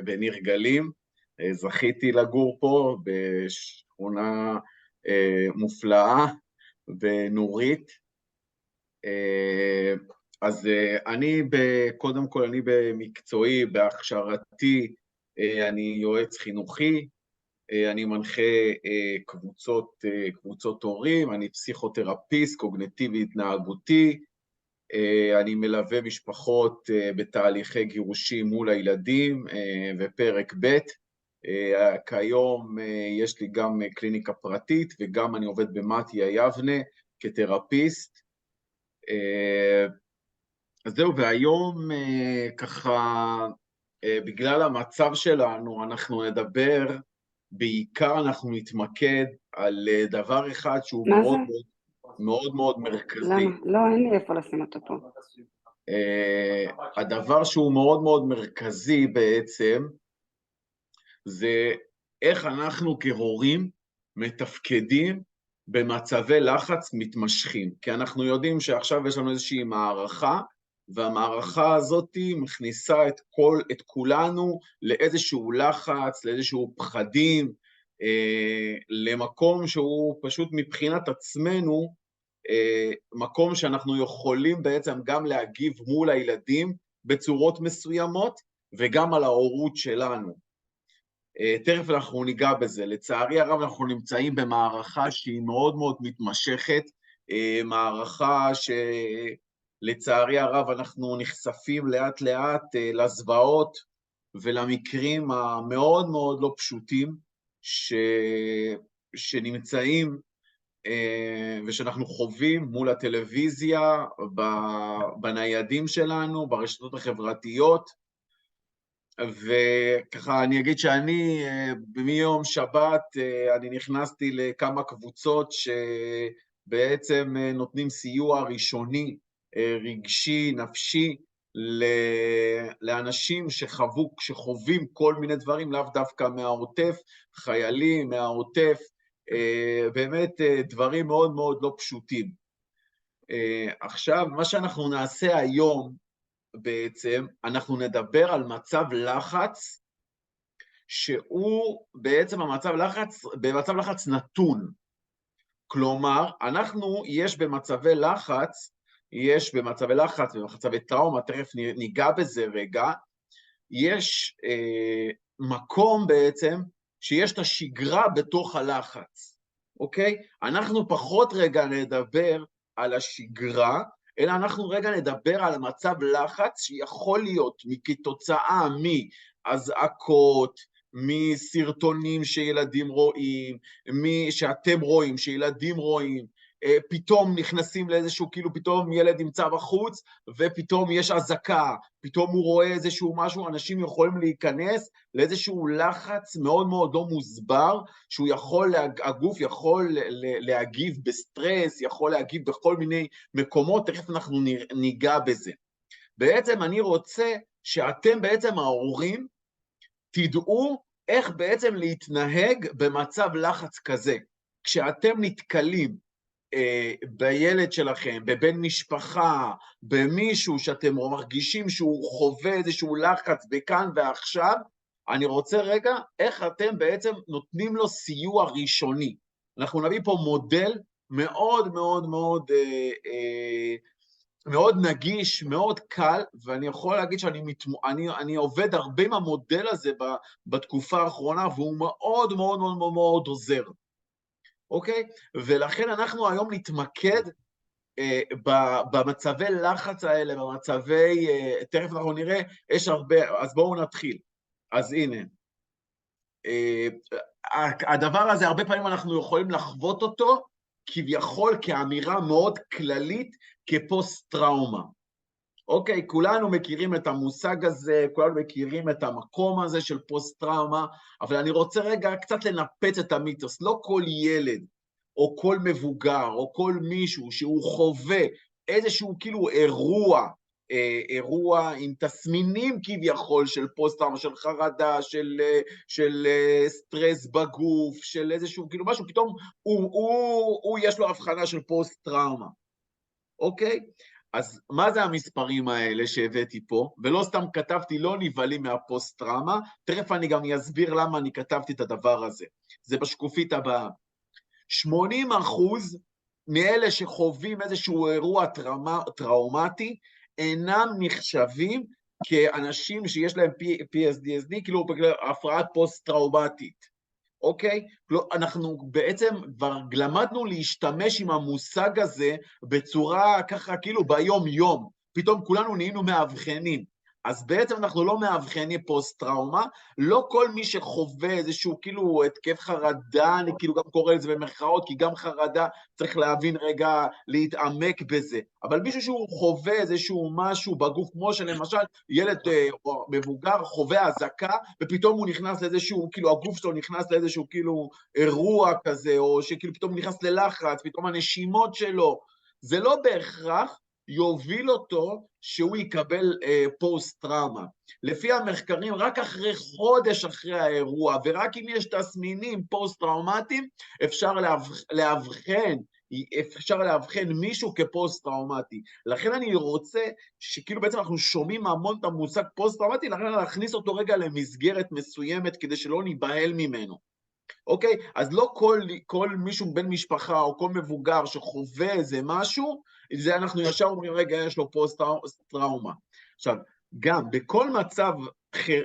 בניר גלים. זכיתי לגור פה בשכונה מופלאה ונורית. אז קודם כל אני במקצועי, בהכשרתי, אני יועץ חינוכי, אני מנחה קבוצות הורים, אני פסיכותרפיסט קוגניטיבי התנהגותי, אני מלווה משפחות בתהליכי גירושים מול הילדים, ופרק ב'. כיום יש לי גם קליניקה פרטית, וגם אני עובד במתיה יבנה כתרפיסט. אז זהו, והיום ככה, בגלל המצב שלנו, אנחנו נתמקד על דבר אחד שהוא מה זה? מאוד מאוד מאוד מרכזי. למה? לא, אין לי איפה לשים אותו פה. הדבר שהוא מאוד מאוד מרכזי בעצם, זה איך אנחנו כהורים מתפקדים במצבי לחץ מתמשכים. כי אנחנו יודעים שעכשיו יש לנו איזושהי מערכה, והמערכה הזאת מכניסה את כולנו לאיזשהו לחץ, לאיזשהו פחדים, למקום שהוא פשוט מבחינת עצמנו, מקום שאנחנו יכולים בעצם גם להגיב מול הילדים בצורות מסוימות, וגם על ההורות שלנו. תכף אנחנו ניגע בזה. לצערי הרב אנחנו נמצאים במערכה שהיא מאוד מאוד מתמשכת, מערכה שלצערי הרב אנחנו נחשפים לאט לאט לזוועות ולמקרים המאוד מאוד לא פשוטים שנמצאים ושאנחנו חווים מול הטלוויזיה, בניידים שלנו, ברשתות החברתיות. וככה אני אגיד שאני מיום שבת אני נכנסתי לכמה קבוצות שבעצם נותנים סיוע ראשוני, רגשי, נפשי, לאנשים שחווים כל מיני דברים, לאו דווקא מהעוטף, חיילים מהעוטף, באמת דברים מאוד מאוד לא פשוטים. עכשיו, מה שאנחנו נעשה היום, בעצם אנחנו נדבר על מצב לחץ, שהוא בעצם במצב לחץ נתון. כלומר, יש במצבי לחץ ובמצבי טראומה, תכף ניגע בזה רגע, יש מקום בעצם שיש את השגרה בתוך הלחץ, אוקיי? אנחנו פחות רגע נדבר על השגרה, אלא אנחנו רגע נדבר על מצב לחץ שיכול להיות כתוצאה מהזעקות, מסרטונים שילדים רואים, שאתם רואים, שילדים רואים, פתאום נכנסים לאיזשהו, כאילו פתאום ילד נמצא בחוץ, ופתאום יש אזעקה, פתאום הוא רואה איזשהו משהו, אנשים יכולים להיכנס לאיזשהו לחץ מאוד מאוד לא מוסבר, הגוף יכול להגיב בסטרס, יכול להגיב בכל מיני מקומות, תכף אנחנו ניגע בזה. בעצם אני רוצה שאתם בעצם ההורים תדעו איך בעצם להתנהג במצב לחץ כזה. כשאתם נתקלים בילד שלכם, בבן משפחה, במישהו שאתם מרגישים שהוא חווה איזשהו לחץ בכאן ועכשיו, אני רוצה רגע איך אתם בעצם נותנים לו סיוע ראשוני. אנחנו נביא פה מודל מאוד מאוד מאוד מאוד נגיש, מאוד קל, ואני יכול להגיד שאני עובד הרבה עם המודל הזה בתקופה האחרונה, והוא מאוד מאוד מאוד מאוד מאוד עוזר. אוקיי? ולכן אנחנו היום נתמקד במצבי לחץ האלה, תכף אנחנו נראה, יש הרבה, אז בואו נתחיל. אז הנה, הדבר הזה, הרבה פעמים אנחנו יכולים לחוות אותו, כביכול כאמירה מאוד כללית, כפוסט-טראומה. אוקיי, כולנו מכירים את המושג הזה, כולנו מכירים את המקום הזה של פוסט-טראומה, אבל אני רוצה רגע קצת לנפץ את המיתוס. לא כל ילד, או כל מבוגר, או כל מישהו שהוא חווה איזשהו כאילו אירוע עם תסמינים כביכול של פוסט-טראומה, של חרדה, של סטרס בגוף, של איזשהו כאילו משהו, פתאום יש לו הבחנה של פוסט-טראומה. אוקיי? אז מה זה המספרים האלה שהבאתי פה? ולא סתם כתבתי לא נבהלים מהפוסט-טראומה, תכף אני גם אסביר למה אני כתבתי את הדבר הזה. זה בשקופית הבאה. 80% מאלה שחווים איזשהו אירוע טראומטי, אינם נחשבים כאנשים שיש להם PSDSD, כאילו הפרעת פוסט-טראומטית. אוקיי? אנחנו בעצם כבר למדנו להשתמש עם המושג הזה בצורה ככה כאילו ביום-יום. פתאום כולנו נהיינו מאבחנים. אז בעצם אנחנו לא מאבחנים פוסט-טראומה, לא כל מי שחווה איזשהו כאילו התקף חרדה, אני כאילו גם קורא לזה במרכאות, כי גם חרדה צריך להבין רגע, להתעמק בזה. אבל מישהו שהוא חווה איזשהו משהו בגוף, כמו שלמשל ילד או מבוגר חווה הזקה, ופתאום הוא נכנס לאיזשהו, כאילו הגוף שלו נכנס לאיזשהו כאילו אירוע כזה, או שכאילו פתאום נכנס ללחץ, פתאום הנשימות שלו, זה לא בהכרח יוביל אותו שהוא יקבל פוסט-טראומה. לפי המחקרים, רק אחרי חודש אחרי האירוע, ורק אם יש תסמינים פוסט-טראומטיים, אפשר לאבחן מישהו כפוסט-טראומטי. לכן אני רוצה שכאילו בעצם אנחנו שומעים המון את המושג פוסט-טראומטי, לכן להכניס אותו רגע למסגרת מסוימת כדי שלא ניבהל ממנו. אוקיי? אז לא כל מישהו בן משפחה או כל מבוגר שחווה איזה משהו, זה אנחנו ישר אומרים, רגע, יש לו פוסט-טראומה. עכשיו, גם בכל מצב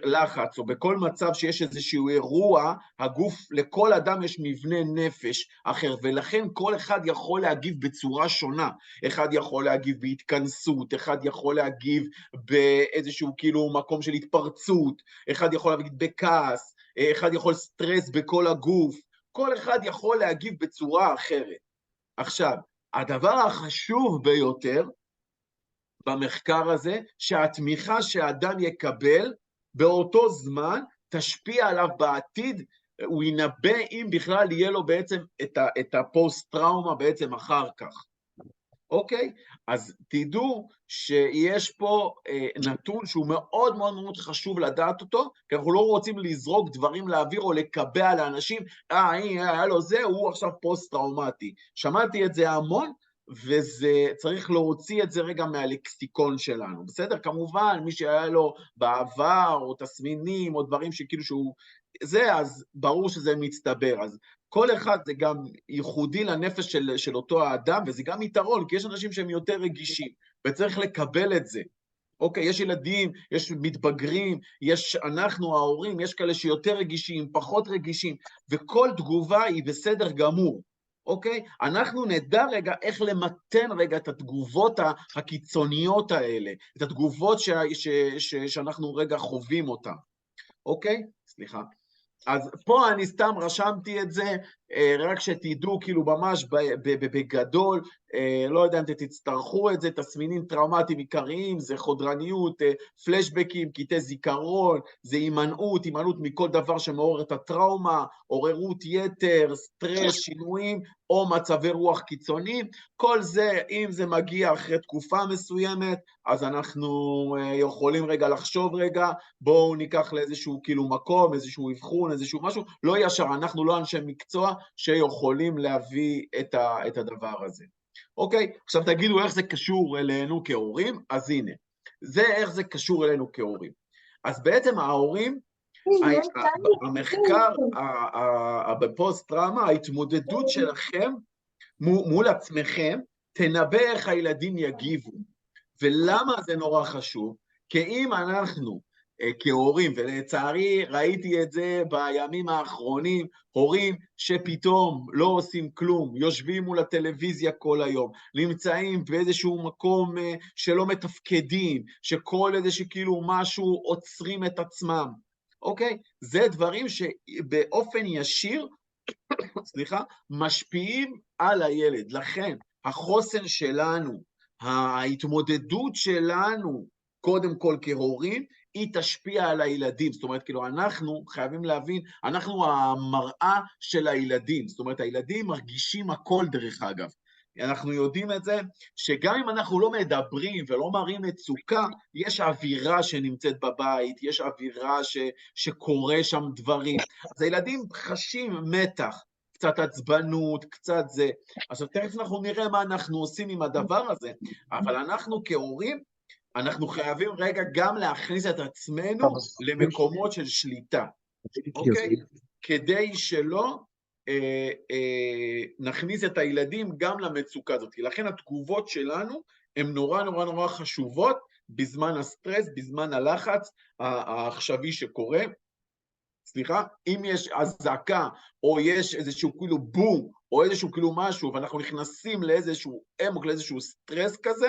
לחץ, או בכל מצב שיש איזשהו אירוע, הגוף, לכל אדם יש מבנה נפש אחר, ולכן כל אחד יכול להגיב בצורה שונה. אחד יכול להגיב בהתכנסות, אחד יכול להגיב באיזשהו כאילו מקום של התפרצות, אחד יכול להגיב בכעס, אחד יכול סטרס בכל הגוף, כל אחד יכול להגיב בצורה אחרת. עכשיו, הדבר החשוב ביותר במחקר הזה, שהתמיכה שהאדם יקבל באותו זמן תשפיע עליו בעתיד, הוא ינבא אם בכלל יהיה לו בעצם את הפוסט-טראומה בעצם אחר כך. אוקיי? אז תדעו שיש פה נתון שהוא מאוד מאוד מאוד חשוב לדעת אותו, כי אנחנו לא רוצים לזרוק דברים לאוויר או לקבע לאנשים, היה לו זה, הוא עכשיו פוסט-טראומטי. שמעתי את זה המון, וזה צריך להוציא את זה רגע מהלקסיקון שלנו, בסדר? כמובן, מי שהיה לו בעבר, או תסמינים, או דברים שכאילו שהוא... זה, אז ברור שזה מצטבר. אז כל אחד זה גם ייחודי לנפש של אותו האדם, וזה גם יתרון, כי יש אנשים שהם יותר רגישים, וצריך לקבל את זה. אוקיי, יש ילדים, יש מתבגרים, יש אנחנו, ההורים, יש כאלה שיותר רגישים, פחות רגישים, וכל תגובה היא בסדר גמור. אוקיי? אנחנו נדע רגע איך למתן רגע את התגובות הקיצוניות האלה, את התגובות שאנחנו רגע חווים אותן. אוקיי? סליחה. אז פה אני סתם רשמתי את זה, רק שתדעו כאילו ממש בגדול, לא יודע אם תצטרכו את זה, תסמינים טראומטיים עיקריים, זה חודרניות, פלשבקים, קטעי זיכרון, זה הימנעות מכל דבר שמעורר את הטראומה, עוררות יתר, סטרס, שינויים, או מצבי רוח קיצוניים, כל זה, אם זה מגיע אחרי תקופה מסוימת, אז אנחנו יכולים רגע לחשוב רגע, בואו ניקח לאיזשהו כאילו מקום, איזשהו אבחון, איזשהו משהו, לא ישר, אנחנו לא אנשי מקצוע שיכולים להביא את הדבר הזה. אוקיי, עכשיו תגידו איך זה קשור אלינו כהורים, אז הנה, זה איך זה קשור אלינו כהורים. אז בעצם ההורים, המחקר בפוסט-טראומה, ההתמודדות שלכם מול עצמכם, תנבא איך הילדים יגיבו. ולמה זה נורא חשוב? כי אם אנחנו כהורים, ולצערי ראיתי את זה בימים האחרונים, הורים שפתאום לא עושים כלום, יושבים מול הטלוויזיה כל היום, נמצאים באיזשהו מקום שלא מתפקדים, שכל איזשהו כאילו משהו עוצרים את עצמם, אוקיי? זה דברים שבאופן ישיר, סליחה, משפיעים על הילד. לכן, החוסן שלנו, ההתמודדות שלנו, קודם כל כהורים, היא תשפיע על הילדים. זאת אומרת, כאילו, אנחנו חייבים להבין, אנחנו המראה של הילדים. זאת אומרת, הילדים מרגישים הכל דרך אגב. אנחנו יודעים את זה, שגם אם אנחנו לא מדברים ולא מראים מצוקה, יש אווירה שנמצאת בבית, יש אווירה שקורה שם דברים. אז הילדים חשים מתח. קצת עצבנות, קצת זה. עכשיו, תכף אנחנו נראה מה אנחנו עושים עם הדבר הזה, אבל אנחנו כהורים, אנחנו חייבים רגע גם להכניס את עצמנו למקומות של שליטה, אוקיי? כדי שלא נכניס את הילדים גם למצוקה הזאת. לכן התגובות שלנו הן נורא נורא נורא חשובות בזמן הסטרס, בזמן הלחץ העכשווי שקורה. סליחה, אם יש הזעקה, או יש איזשהו כאילו בום, או איזשהו כאילו משהו, ואנחנו נכנסים לאיזשהו אמוק, לאיזשהו סטרס כזה,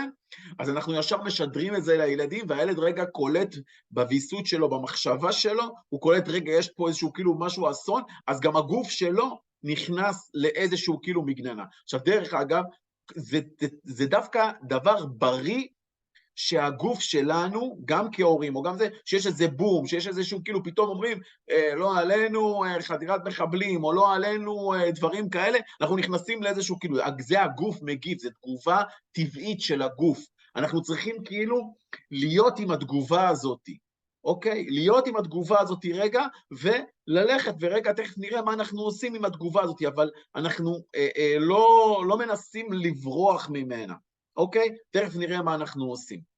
אז אנחנו ישר משדרים את זה לילדים, והילד רגע קולט בוויסות שלו, במחשבה שלו, הוא קולט רגע, יש פה איזשהו כאילו משהו אסון, אז גם הגוף שלו נכנס לאיזשהו כאילו מגננה. עכשיו, דרך אגב, זה דווקא דבר בריא, שהגוף שלנו, גם כהורים, או גם זה, שיש איזה בום, שיש איזשהו, כאילו פתאום אומרים, לא עלינו חדירת מחבלים, או לא עלינו דברים כאלה, אנחנו נכנסים לאיזשהו, כאילו, זה הגוף מגיב, זה תגובה טבעית של הגוף. אנחנו צריכים כאילו להיות עם התגובה הזאת, אוקיי? להיות עם התגובה הזאת רגע, וללכת, ורגע, תכף נראה מה אנחנו עושים עם התגובה הזאת, אבל אנחנו לא מנסים לברוח ממנה. אוקיי? תכף נראה מה אנחנו עושים.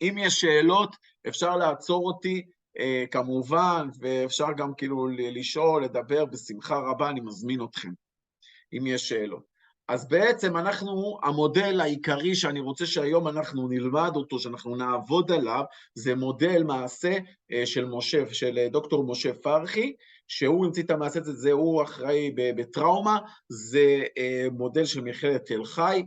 אם יש שאלות, אפשר לעצור אותי, כמובן, ואפשר גם כאילו לשאול, לדבר בשמחה רבה, אני מזמין אתכם, אם יש שאלות. אז בעצם אנחנו, המודל העיקרי שאני רוצה שהיום אנחנו נלמד אותו, שאנחנו נעבוד עליו, זה מודל מעשה של דוקטור משה פרחי, שהוא המציא את המעשה הזה, זה הוא אחראי בטראומה, זה מודל של מכללת תל חי,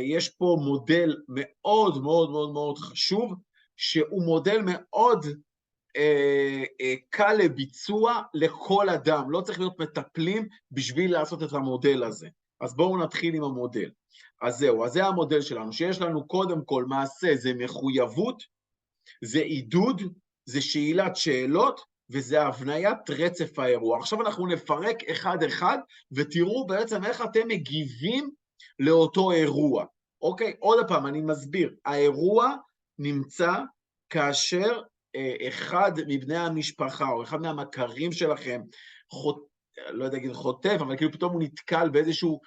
יש פה מודל מאוד מאוד מאוד מאוד חשוב, שהוא מודל מאוד קל לביצוע לכל אדם, לא צריך להיות מטפלים בשביל לעשות את המודל הזה. אז בואו נתחיל עם המודל. אז זהו, אז זה המודל שלנו, שיש לנו קודם כל מעשה, זה מחויבות, זה עידוד, זה שאלת שאלות, וזה הבניית רצף האירוע. עכשיו אנחנו נפרק אחד אחד, ותראו בעצם איך אתם מגיבים לאותו אירוע. אוקיי? עוד פעם, אני מסביר. האירוע נמצא כאשר אחד מבני המשפחה, או אחד מהמכרים שלכם, לא יודע להגיד חוטף, אבל כאילו פתאום הוא נתקל באיזשהו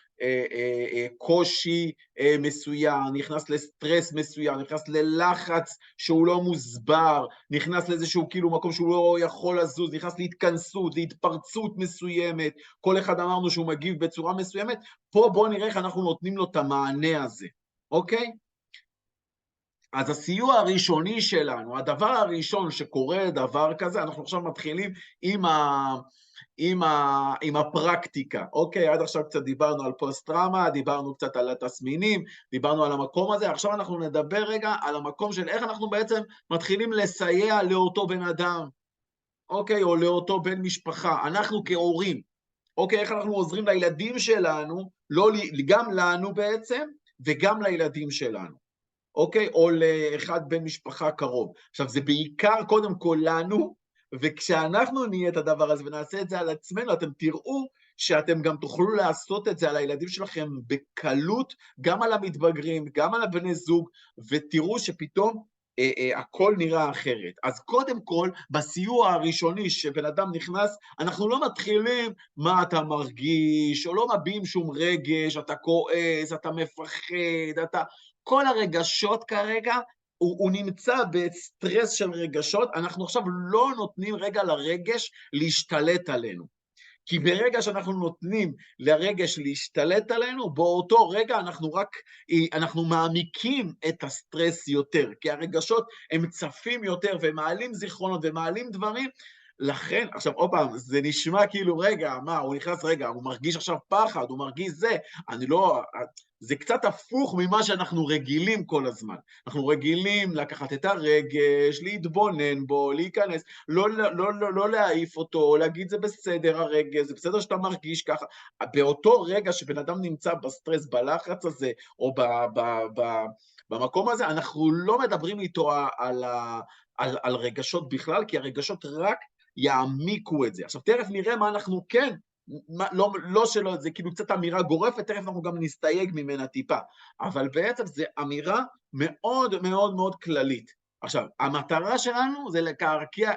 קושי מסוים, נכנס לסטרס מסוים, נכנס ללחץ שהוא לא מוסבר, נכנס לאיזשהו כאילו מקום שהוא לא יכול לזוז, נכנס להתכנסות, להתפרצות מסוימת, כל אחד אמרנו שהוא מגיב בצורה מסוימת, פה בואו נראה איך אנחנו נותנים לו את המענה הזה, אוקיי? אז הסיוע הראשוני שלנו, הדבר הראשון שקורה דבר כזה, אנחנו עכשיו מתחילים עם הפרקטיקה, אוקיי? עד עכשיו קצת דיברנו על פוסט-טראומה, דיברנו קצת על התסמינים, דיברנו על המקום הזה, עכשיו אנחנו נדבר רגע על המקום של איך אנחנו בעצם מתחילים לסייע לאותו בן אדם, אוקיי? או לאותו בן משפחה, אנחנו כהורים, אוקיי? איך אנחנו עוזרים לילדים שלנו, גם לנו בעצם, וגם לילדים שלנו. אוקיי? או לאחד בן משפחה קרוב. עכשיו, זה בעיקר קודם כל לנו, וכשאנחנו נהיה את הדבר הזה ונעשה את זה על עצמנו, אתם תראו שאתם גם תוכלו לעשות את זה על הילדים שלכם בקלות, גם על המתבגרים, גם על הבני זוג, ותראו שפתאום הכל נראה אחרת. אז קודם כל, בסיוע הראשוני שבן אדם נכנס, אנחנו לא מתחילים מה אתה מרגיש, או לא מביעים שום רגש, אתה כועס, אתה מפחד, כל הרגשות כרגע, הוא נמצא בסטרס של רגשות, אנחנו עכשיו לא נותנים רגע לרגש להשתלט עלינו. כי ברגע שאנחנו נותנים לרגש להשתלט עלינו, באותו רגע אנחנו מעמיקים את הסטרס יותר, כי הרגשות הם צפים יותר ומעלים זיכרונות ומעלים דברים, לכן, עכשיו עוד פעם, זה נשמע כאילו רגע, מה, הוא נכנס רגע, הוא מרגיש עכשיו פחד, הוא מרגיש זה, אני לא, זה קצת הפוך ממה שאנחנו רגילים כל הזמן. אנחנו רגילים לקחת את הרגש, להתבונן בו, להיכנס, לא להעיף אותו, להגיד זה בסדר הרגש, זה בסדר שאתה מרגיש ככה. באותו רגע שבן אדם נמצא בסטרס, בלחץ הזה, או במקום הזה, אנחנו לא מדברים איתו על רגשות בכלל, כי הרגשות רק יעמיקו את זה. עכשיו, תכף נראה מה אנחנו כן, לא שלא, זה כאילו קצת אמירה גורפת, תכף אנחנו גם נסתייג ממנה טיפה, אבל בעצם זה אמירה מאוד מאוד מאוד כללית. עכשיו, המטרה שלנו זה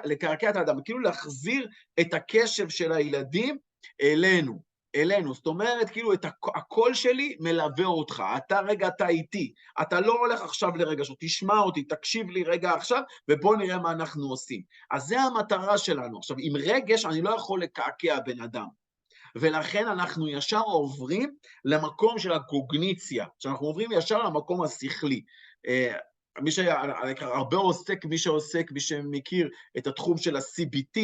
לקרקע את האדם, כאילו להחזיר את הקשב של הילדים אלינו, אלינו, זאת אומרת, כאילו, הקול שלי מלווה אותך, אתה איתי, אתה לא הולך עכשיו לרגשות, תשמע אותי, תקשיב לי רגע עכשיו, ובוא נראה מה אנחנו עושים. אז זה המטרה שלנו. עכשיו, עם רגש אני לא יכול לקעקע בן אדם, ולכן אנחנו ישר עוברים למקום של הקוגניציה, שאנחנו עוברים ישר למקום השכלי. מי שעוסק, מי שמכיר את התחום של ה-CBT,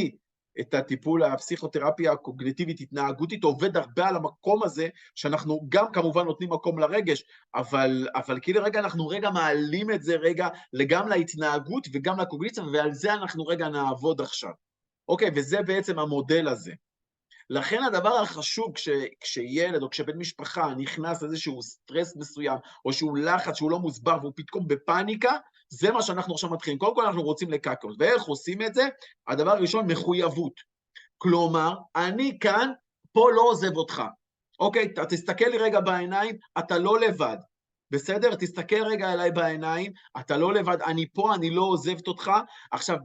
את הטיפול הפסיכותרפיה הקוגניטיבית התנהגותית, עובד הרבה על המקום הזה, שאנחנו גם כמובן נותנים מקום לרגש, אבל כאילו רגע אנחנו רגע מעלים את זה רגע גם להתנהגות וגם לקוגניציה, ועל זה אנחנו רגע נעבוד עכשיו. אוקיי, וזה בעצם המודל הזה. לכן הדבר החשוב כשילד או כשבן משפחה נכנס לאיזשהו סטרס מסוים, או שהוא לחץ, שהוא לא מוסבר, והוא פתאום בפאניקה, זה מה שאנחנו עכשיו מתחילים. קודם כל אנחנו רוצים לקקות. ואיך עושים את זה? הדבר הראשון, מחויבות. כלומר, אני כאן, פה לא עוזב אותך. אוקיי, תסתכל לי רגע בעיניים, אתה לא לבד. בסדר? תסתכל רגע אליי בעיניים, אתה לא לבד, אני פה, אני לא עוזבת אותך. עכשיו,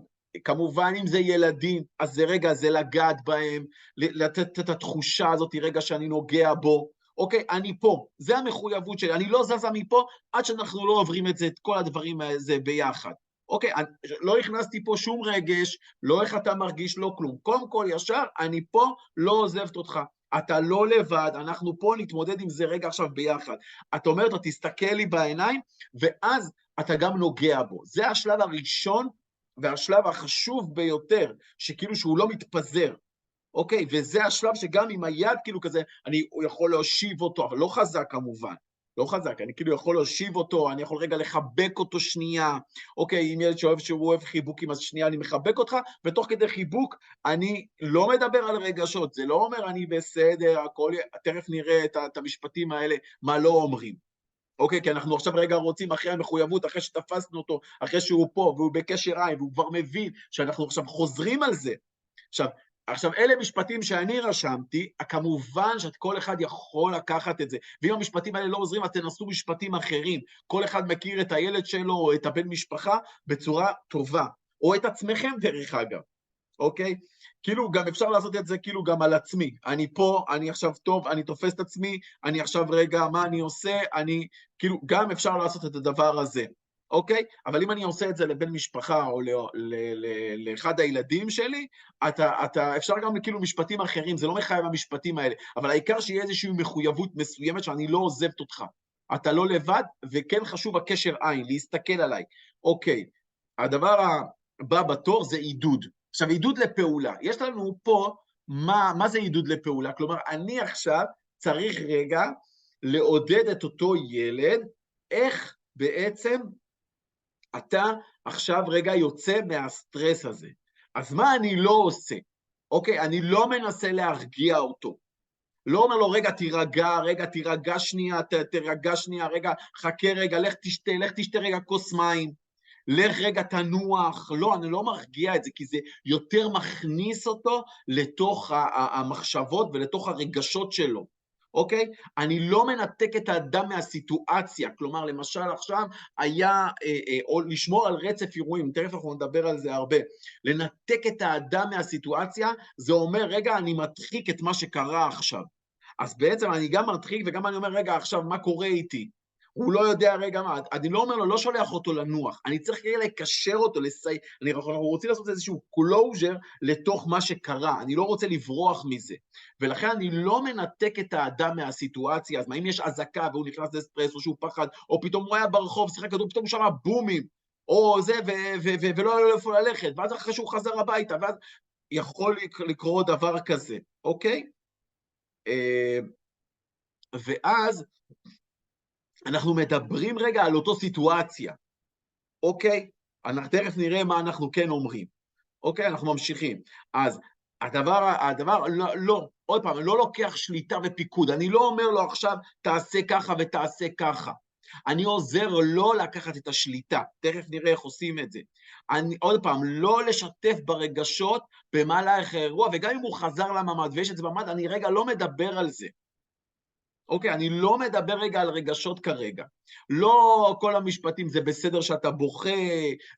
כמובן אם זה ילדים, אז זה רגע, זה לגעת בהם, לתת את התחושה הזאת, רגע שאני נוגע בו, אוקיי, אני פה, זה המחויבות שלי, אני לא זזה מפה, עד שאנחנו לא עוברים את זה, את כל הדברים הזה ביחד. אוקיי, לא הכנסתי פה שום רגש, לא איך אתה מרגיש, לא כלום. קודם כל ישר, אני פה, לא עוזבת אותך. אתה לא לבד, אנחנו פה נתמודד עם זה רגע עכשיו ביחד. אתה אומר, אתה תסתכל לי בעיניים, ואז אתה גם נוגע בו. זה השלב הראשון, והשלב החשוב ביותר, שכאילו שהוא לא מתפזר, אוקיי? וזה השלב שגם עם היד כאילו כזה, אני יכול להושיב אותו, אבל לא חזק כמובן, לא חזק, אני כאילו יכול להושיב אותו, אני יכול רגע לחבק אותו שנייה, אוקיי, אם ילד שהוא אוהב חיבוקים, אז שנייה אני מחבק אותך, ותוך כדי חיבוק אני לא מדבר על רגשות, זה לא אומר אני בסדר, הכל, תכף נראה את המשפטים האלה, מה לא אומרים. אוקיי, כי אנחנו עכשיו רגע רוצים אחרי המחויבות, אחרי שתפסנו אותו, אחרי שהוא פה, והוא בקשר עין, והוא כבר מבין שאנחנו עכשיו חוזרים על זה. עכשיו, אלה משפטים שאני רשמתי, כמובן שכל אחד יכול לקחת את זה, ואם המשפטים האלה לא עוזרים, אז תנסו משפטים אחרים. כל אחד מכיר את הילד שלו, או את הבן משפחה, בצורה טובה. או את עצמכם דרך אגב. אוקיי? כאילו גם אפשר לעשות את זה כאילו גם על עצמי. אני פה, אני עכשיו טוב, אני תופס את עצמי, אני עכשיו רגע, מה אני עושה? אני, כאילו, גם אפשר לעשות את הדבר הזה. אוקיי? אבל אם אני עושה את זה לבן משפחה או לאחד הילדים שלי, אפשר גם כאילו משפטים אחרים, זה לא מחייב המשפטים האלה, אבל העיקר שיהיה איזושהי מחויבות מסוימת שאני לא עוזבת אותך. אתה לא לבד, וכן חשוב הקשר עין, להסתכל עליי. אוקיי, הדבר הבא בתור זה עידוד. עכשיו, עידוד לפעולה. יש לנו פה, מה זה עידוד לפעולה? כלומר, אני עכשיו צריך רגע לעודד את אותו ילד, איך בעצם אתה עכשיו רגע יוצא מהסטרס הזה. אז מה אני לא עושה? אוקיי, אני לא מנסה להרגיע אותו. לא אומר לו, רגע, תירגע שנייה, רגע, חכה רגע, לך תשתה רגע כוס מים. לך רגע תנוח, לא, אני לא מרגיע את זה, כי זה יותר מכניס אותו לתוך המחשבות ולתוך הרגשות שלו, אוקיי? אני לא מנתק את האדם מהסיטואציה, כלומר, למשל עכשיו היה, או לשמור על רצף אירועים, תכף אנחנו נדבר על זה הרבה, לנתק את האדם מהסיטואציה, זה אומר, רגע, אני מדחיק את מה שקרה עכשיו. אז בעצם אני גם מדחיק וגם אני אומר, רגע, עכשיו, מה קורה איתי? הוא לא יודע רגע מה, אני לא אומר לו, לא שולח אותו לנוח, אני צריך כדי לקשר אותו, אנחנו רוצים לעשות איזשהו closure לתוך מה שקרה, אני לא רוצה לברוח מזה, ולכן אני לא מנתק את האדם מהסיטואציה, אז מה אם יש אזעקה והוא נכנס לסטרס או שהוא פחד, או פתאום הוא היה ברחוב, שיחק כדור, פתאום הוא שמע בומים, או זה, ולא היה לו איפה ללכת, ואז אחרי שהוא חזר הביתה, ואז יכול לקרות דבר כזה, אוקיי? ואז אנחנו מדברים רגע על אותו סיטואציה, אוקיי? אנחנו תכף נראה מה אנחנו כן אומרים, אוקיי? אנחנו ממשיכים. אז הדבר לא, עוד פעם, לא לוקח שליטה ופיקוד, אני לא אומר לו עכשיו, תעשה ככה ותעשה ככה. אני עוזר לא לקחת את השליטה, תכף נראה איך עושים את זה. עוד פעם, לא לשתף ברגשות במהלך האירוע, וגם אם הוא חזר לממ"ד ויש את זה בממ"ד, אני רגע לא מדבר על זה. אוקיי, אני לא מדבר רגע על רגשות כרגע. לא כל המשפטים, זה בסדר שאתה בוכה,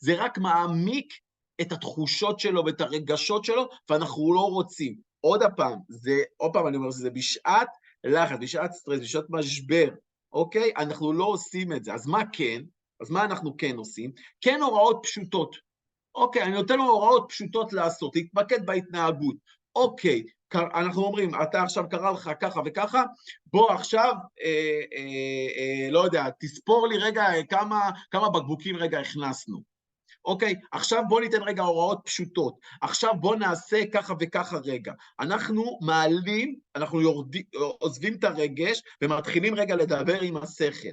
זה רק מעמיק את התחושות שלו ואת הרגשות שלו, ואנחנו לא רוצים. עוד הפעם, עוד פעם אני אומר, זה בשעת לחץ, בשעת סטרס, בשעת משבר, אוקיי? אנחנו לא עושים את זה. אז מה כן? אז מה אנחנו כן עושים? כן הוראות פשוטות. אוקיי, אני נותן לו הוראות פשוטות לעשות, להתמקד בהתנהגות. אוקיי, אנחנו אומרים, אתה עכשיו קרא לך ככה וככה, בוא עכשיו, לא יודע, תספור לי רגע כמה בקבוקים רגע הכנסנו. אוקיי, עכשיו בוא ניתן רגע הוראות פשוטות, עכשיו בוא נעשה ככה וככה רגע. אנחנו מעלים, אנחנו עוזבים את הרגש, ומתחילים רגע לדבר עם השכל.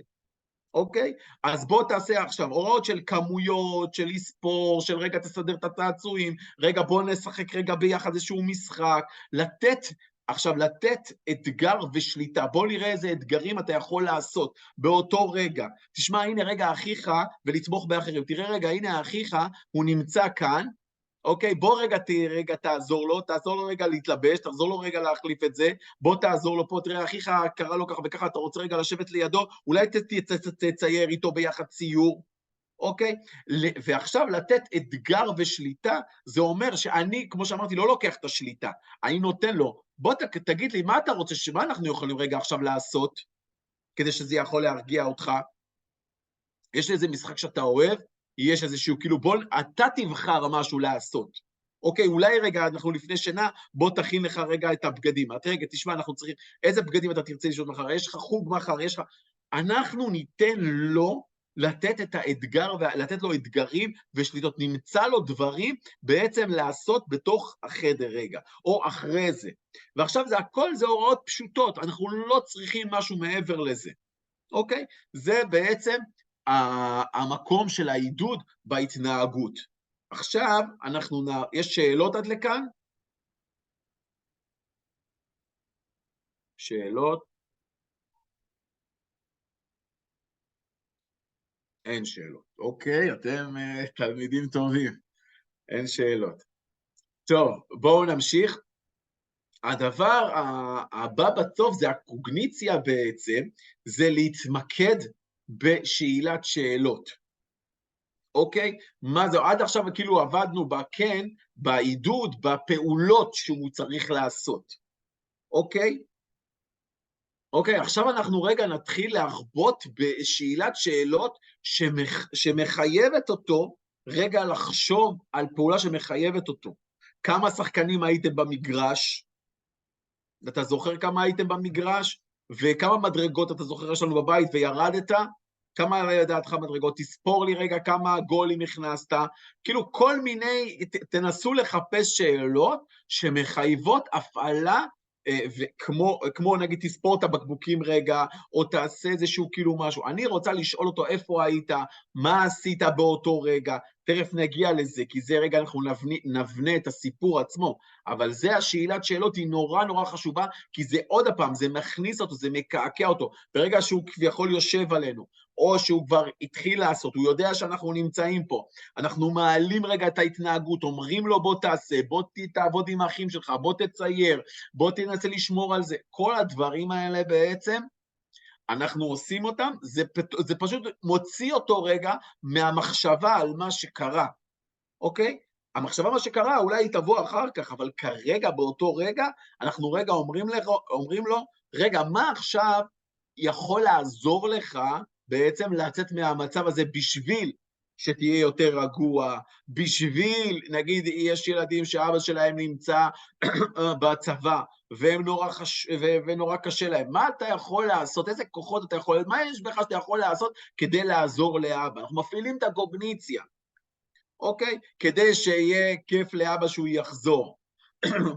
אוקיי? אז בוא תעשה עכשיו הוראות של כמויות, של לספור, של רגע תסדר את הצעצועים, רגע בוא נשחק רגע ביחד איזשהו משחק, לתת אתגר ושליטה, בוא נראה איזה אתגרים אתה יכול לעשות באותו רגע. תשמע, הנה רגע אחיך, ולתמוך באחרים, תראה רגע, הנה אחיך, הוא נמצא כאן, אוקיי, בוא רגע תעזור לו רגע להתלבש, תעזור לו רגע להחליף את זה, בוא תעזור לו פה, תראה, אחיך קרא לו ככה וככה, אתה רוצה רגע לשבת לידו, אולי תצייר איתו ביחד ציור, אוקיי? ועכשיו לתת אתגר ושליטה, זה אומר שאני, כמו שאמרתי, לא לוקח את השליטה, אני נותן לו, בוא תגיד לי, מה אתה רוצה, מה אנחנו יכולים רגע עכשיו לעשות, כדי שזה יכול להרגיע אותך? יש לי איזה משחק שאתה אוהב, יש איזשהו, כאילו, בוא, אתה תבחר משהו לעשות. אוקיי, אולי רגע, אנחנו לפני שנה, בוא תכין לך רגע את הבגדים. את רגע, תשמע, אנחנו צריכים, איזה בגדים אתה תרצה לשאול מחר? יש לך חוג מחר, יש לך... אנחנו ניתן לו לתת את האתגר, לתת לו אתגרים ושליטות. נמצא לו דברים בעצם לעשות בתוך החדר רגע, או אחרי זה. ועכשיו זה הכל זה הוראות פשוטות, אנחנו לא צריכים משהו מעבר לזה. אוקיי? זה בעצם המקום של העידוד בהתנהגות. עכשיו, יש שאלות עד לכאן? שאלות? אין שאלות. אוקיי, אתם תלמידים טובים. אין שאלות. טוב, בואו נמשיך. הדבר הבא בסוף זה הקוגניציה בעצם, זה להתמקד בשאלת שאלות. אוקיי? מה זה? עד עכשיו כאילו עבדנו בכן, בעידוד, בפעולות שהוא צריך לעשות. אוקיי? אוקיי, עכשיו אנחנו רגע נתחיל להרבות בשאלת שאלות שמחייבת אותו, רגע לחשוב על פעולה שמחייבת אותו. כמה שחקנים הייתם במגרש? אתה זוכר כמה הייתם במגרש? וכמה מדרגות אתה זוכר יש לנו בבית וירדת? כמה לדעתך מדרגות? תספור לי רגע כמה גולים הכנסת. כאילו כל מיני, תנסו לחפש שאלות שמחייבות הפעלה, וכמו נגיד תספור את הבקבוקים רגע, או תעשה איזשהו כאילו משהו. אני רוצה לשאול אותו איפה היית, מה עשית באותו רגע, תכף נגיע לזה, כי זה רגע אנחנו נבנה את הסיפור עצמו, אבל זה השאלת שאלות היא נורא נורא חשובה, כי זה עוד הפעם, זה מכניס אותו, זה מקעקע אותו, ברגע שהוא כביכול יושב עלינו, או שהוא כבר התחיל לעשות, הוא יודע שאנחנו נמצאים פה, אנחנו מעלים רגע את ההתנהגות, אומרים לו בוא תעשה, בוא תעבוד עם האחים שלך, בוא תצייר, בוא תנסה לשמור על זה, כל הדברים האלה בעצם, אנחנו עושים אותם, זה פשוט מוציא אותו רגע מהמחשבה על מה שקרה, אוקיי? המחשבה מה שקרה אולי היא תבוא אחר כך, אבל כרגע, באותו רגע, אנחנו רגע אומרים לו, רגע, מה עכשיו יכול לעזור לך בעצם לצאת מהמצב הזה בשביל שתהיה יותר רגוע, בשביל, נגיד, יש ילדים שאבא שלהם נמצא בצבא, ונורא קשה להם. מה אתה יכול לעשות? איזה כוחות אתה יכול, מה יש בך שאתה יכול לעשות כדי לעזור לאבא? אנחנו מפעילים את הקוגניציה, אוקיי? כדי שיהיה כיף לאבא שהוא יחזור.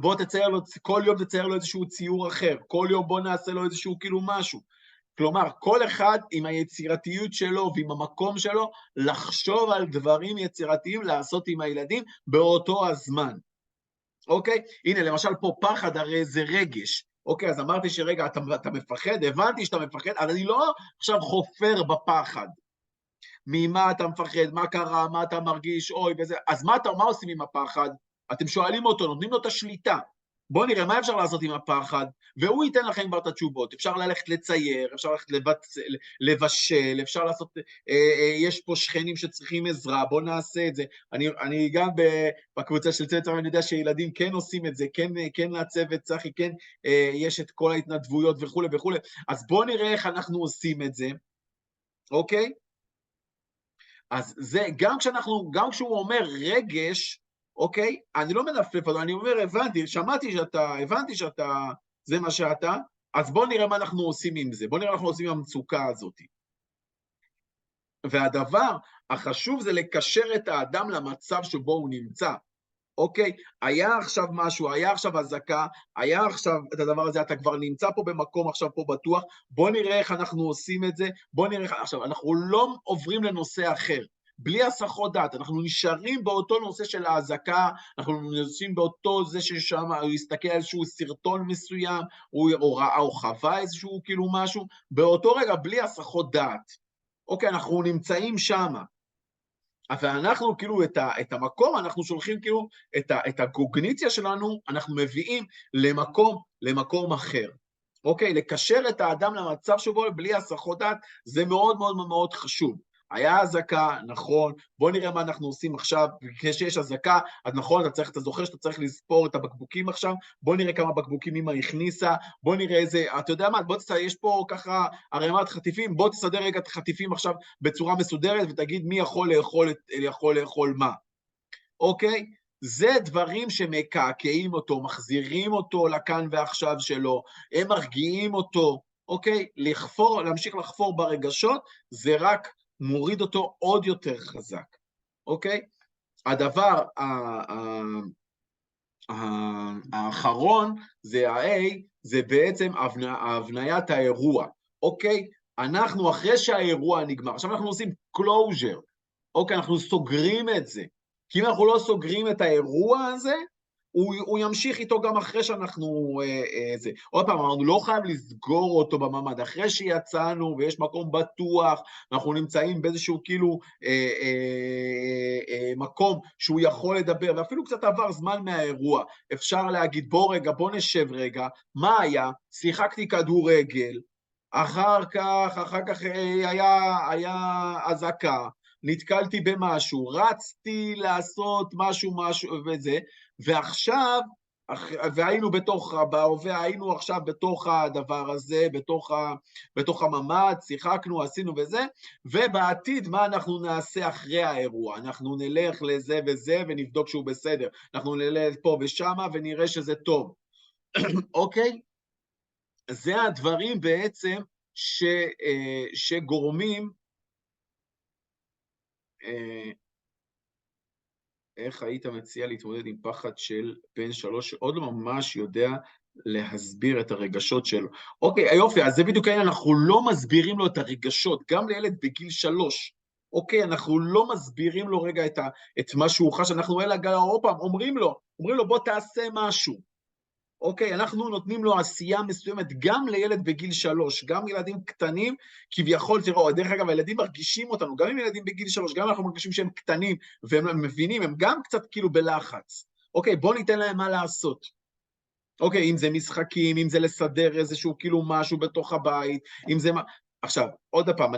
בוא תצייר לו, כל יום תצייר לו איזשהו ציור אחר, כל יום בוא נעשה לו איזשהו כאילו משהו. כלומר, כל אחד עם היצירתיות שלו ועם המקום שלו, לחשוב על דברים יצירתיים לעשות עם הילדים באותו הזמן. אוקיי? הנה, למשל פה פחד, הרי זה רגש. אוקיי, אז אמרתי שרגע, אתה מפחד, הבנתי שאתה מפחד, אבל אני לא עכשיו חופר בפחד. ממה אתה מפחד, מה קרה, מה אתה מרגיש, אוי, וזה. אז מה עושים עם הפחד? אתם שואלים אותו, נותנים לו את השליטה. בואו נראה מה אפשר לעשות עם הפחד, והוא ייתן לכם כבר את התשובות. אפשר ללכת לצייר, אפשר ללכת לבשל, אפשר לעשות, יש פה שכנים שצריכים עזרה, בואו נעשה את זה. אני גם בקבוצה של צוות, אני יודע שילדים כן עושים את זה, כן הצוות צחי, כן יש את כל ההתנדבויות וכו' וכו'. אז בואו נראה איך אנחנו עושים את זה, אוקיי? אז זה, גם כשהוא אומר רגש, אוקיי? אני לא מנפף אותו, אני אומר, הבנתי שאתה, זה מה שאתה, אז בואו נראה מה אנחנו עושים עם זה, בואו נראה מה אנחנו עושים עם המצוקה הזאת. והדבר החשוב זה לקשר את האדם למצב שבו הוא נמצא, אוקיי? היה עכשיו משהו, היה עכשיו הזקה, היה עכשיו את הדבר הזה, אתה כבר נמצא פה במקום עכשיו פה בטוח, בואו נראה איך אנחנו עושים את זה, בואו נראה איך, עכשיו, אנחנו לא עוברים לנושא אחר, בלי הסחות דעת, אנחנו נשארים באותו נושא של ההזקה, אנחנו נשארים באותו זה ששם, הוא יסתכל על איזשהו סרטון מסוים, או ראה או חווה איזשהו כאילו משהו, באותו רגע בלי הסחות דעת. אוקיי, אנחנו נמצאים שם, ואנחנו כאילו את המקום, אנחנו שולחים כאילו את הקוגניציה שלנו, אנחנו מביאים למקום אחר. אוקיי, לקשר את האדם למצב שבו בלי הסחות דעת, זה מאוד מאוד מאוד חשוב. היה הזקה, נכון, בוא נראה מה אנחנו עושים עכשיו, כשיש הזקה, אז נכון, אתה זוכר שאתה צריך לספור את הבקבוקים עכשיו, בוא נראה כמה בקבוקים אמא הכניסה, בוא נראה איזה, אתה יודע מה, יש פה ככה ערימת חטיפים, בוא תסדר רגע את החטיפים עכשיו בצורה מסודרת, ותגיד מי יכול לאכול מה, אוקיי? זה דברים שמקעקעים אותו, מחזירים אותו לכאן ועכשיו שלו, הם מרגיעים אותו, אוקיי? להמשיך לחפור ברגשות, זה רק מוריד אותו עוד יותר חזק, אוקיי? הדבר האחרון, זה ה-A, זה בעצם הבניית האירוע, אוקיי? אנחנו אחרי שהאירוע נגמר, עכשיו אנחנו עושים closure, אוקיי? אנחנו סוגרים את זה, כי אם אנחנו לא סוגרים את האירוע הזה, הוא ימשיך איתו גם אחרי שאנחנו, עוד פעם, אנחנו לא חייב לסגור אותו בממד, אחרי שיצאנו ויש מקום בטוח, אנחנו נמצאים באיזשהו כאילו מקום שהוא יכול לדבר, ואפילו קצת עבר זמן מהאירוע, אפשר להגיד, בוא נשב רגע, מה היה? שיחקתי כדורגל, אחר כך היה הזקה, נתקלתי במשהו, רצתי לעשות משהו וזה, ועכשיו, היינו עכשיו בתוך הדבר הזה, בתוך הממד, שיחקנו, עשינו וזה, ובעתיד מה אנחנו נעשה אחרי האירוע? אנחנו נלך לזה וזה ונבדוק שהוא בסדר, אנחנו נלך פה ושמה ונראה שזה טוב, אוקיי? זה הדברים בעצם שגורמים, איך היית מציע להתמודד עם פחד של בן 3, שעוד לא ממש יודע להסביר את הרגשות שלו? אוקיי, יופי, אז זה בדיוק העניין, אנחנו לא מסבירים לו את הרגשות, גם לילד בגיל 3, אוקיי, אנחנו לא מסבירים לו רגע את מה שהוא חש, אנחנו אלא גם עוד פעם, אומרים לו, בוא תעשה משהו, אוקיי, אנחנו נותנים לו עשייה מסוימת גם לילד בגיל 3, גם ילדים קטנים, כביכול, תראו, דרך אגב, הילדים מרגישים אותנו, גם עם ילדים בגיל 3, גם אנחנו מרגישים שהם קטנים, והם מבינים, הם גם קצת כאילו בלחץ. אוקיי, בואו ניתן להם מה לעשות. אוקיי, אם זה משחקים, אם זה לסדר איזשהו כאילו משהו בתוך הבית, אם זה מה... עכשיו, עוד פעם,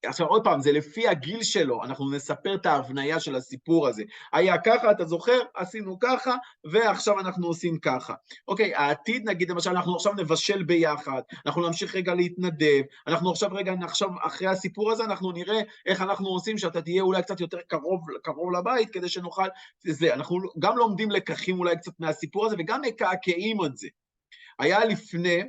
עכשיו עוד פעם, זה לפי הגיל שלו, אנחנו נספר את ההבניה של הסיפור הזה. היה ככה, אתה זוכר? עשינו ככה, ועכשיו אנחנו עושים ככה. אוקיי, העתיד נגיד, למשל, אנחנו עכשיו נבשל ביחד, אנחנו נמשיך רגע להתנדב, אנחנו עכשיו אחרי הסיפור הזה, אנחנו נראה איך אנחנו עושים, שאתה תהיה אולי קצת יותר קרוב לבית, כדי שנוכל, אנחנו גם לומדים לקחים אולי קצת מהסיפור הזה, וגם מקעקעים את זה. היה לפני,